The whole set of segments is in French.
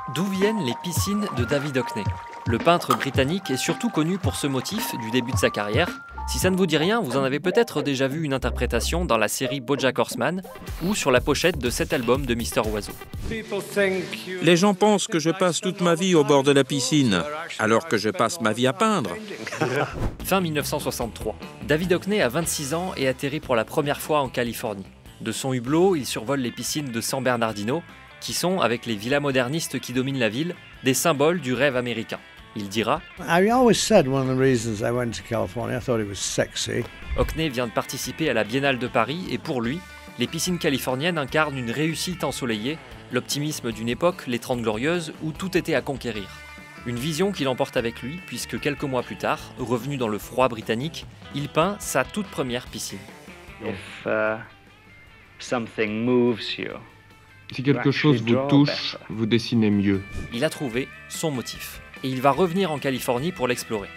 D'où viennent les piscines de David Hockney? Le peintre britannique est surtout connu pour ce motif du début de sa carrière. Si ça ne vous dit rien, vous en avez peut-être déjà vu une interprétation dans la série BoJack Horseman ou sur la pochette de cet album de Mister Oiseau. Les gens pensent que je passe toute ma vie au bord de la piscine, alors que je passe ma vie à peindre. Fin 1963. David Hockney a 26 ans et atterrit pour la première fois en Californie. De son hublot, il survole les piscines de San Bernardino, qui sont, avec les villas modernistes qui dominent la ville, des symboles du rêve américain. Il dira « Hockney vient de participer à la Biennale de Paris et pour lui, les piscines californiennes incarnent une réussite ensoleillée, l'optimisme d'une époque, les 30 Glorieuses, où tout était à conquérir. Une vision qu'il emporte avec lui, puisque quelques mois plus tard, revenu dans le froid britannique, il peint sa toute première piscine. Si quelque chose vous touche, vous dessinez mieux. Il a trouvé son motif. Et il va revenir en Californie pour l'explorer.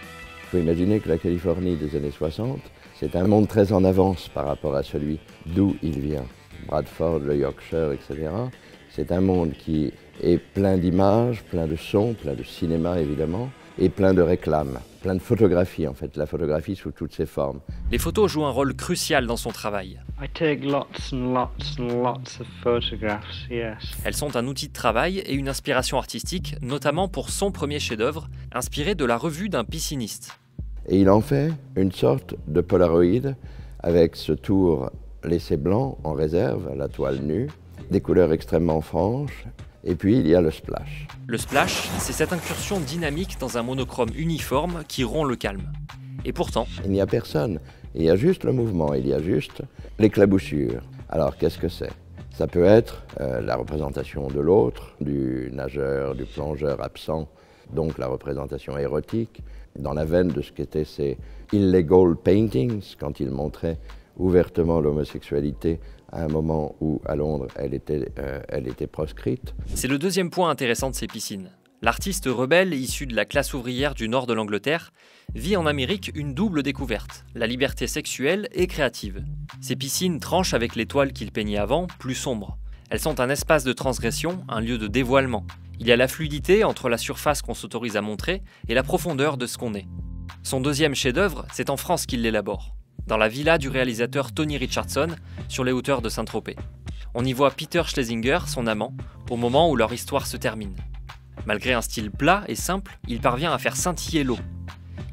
Il faut imaginer que la Californie des années 60, c'est un monde très en avance par rapport à celui d'où il vient. Bradford, le Yorkshire, etc. C'est un monde qui est plein d'images, plein de sons, plein de cinéma évidemment, et plein de réclames, plein de photographies en fait, la photographie sous toutes ses formes. Les photos jouent un rôle crucial dans son travail. Elles sont un outil de travail et une inspiration artistique, notamment pour son premier chef-d'œuvre, inspiré de la revue d'un pisciniste. Et il en fait une sorte de Polaroid avec ce tour laissé blanc en réserve, la toile nue, des couleurs extrêmement franches. Et puis, il y a le splash. Le splash, c'est cette incursion dynamique dans un monochrome uniforme qui rompt le calme. Et pourtant... il n'y a personne. Il y a juste le mouvement, il y a juste l'éclaboussure. Alors, qu'est-ce que c'est? Ça peut être la représentation de l'autre, du nageur, du plongeur absent, donc la représentation érotique, dans la veine de ce qu'étaient ces illegal paintings, quand il montrait ouvertement l'homosexualité à un moment où, à Londres, elle était proscrite. C'est le deuxième point intéressant de ces piscines. L'artiste rebelle, issu de la classe ouvrière du nord de l'Angleterre, vit en Amérique une double découverte, la liberté sexuelle et créative. Ces piscines tranchent avec les toiles qu'il peignait avant, plus sombres. Elles sont un espace de transgression, un lieu de dévoilement. Il y a la fluidité entre la surface qu'on s'autorise à montrer et la profondeur de ce qu'on est. Son deuxième chef-d'œuvre, c'est en France qu'il l'élabore, dans la villa du réalisateur Tony Richardson, sur les hauteurs de Saint-Tropez. On y voit Peter Schlesinger, son amant, au moment où leur histoire se termine. Malgré un style plat et simple, il parvient à faire scintiller l'eau.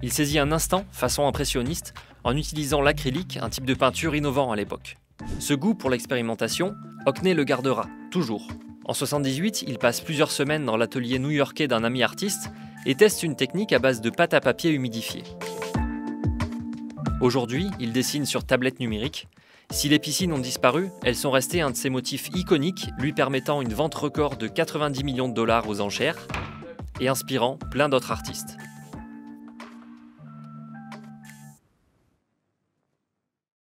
Il saisit un instant, façon impressionniste, en utilisant l'acrylique, un type de peinture innovant à l'époque. Ce goût pour l'expérimentation, Hockney le gardera, toujours. En 1978, il passe plusieurs semaines dans l'atelier new-yorkais d'un ami artiste et teste une technique à base de pâte à papier humidifiée. Aujourd'hui, il dessine sur tablette numérique. Si les piscines ont disparu, elles sont restées un de ses motifs iconiques, lui permettant une vente record de 90 millions de dollars aux enchères et inspirant plein d'autres artistes.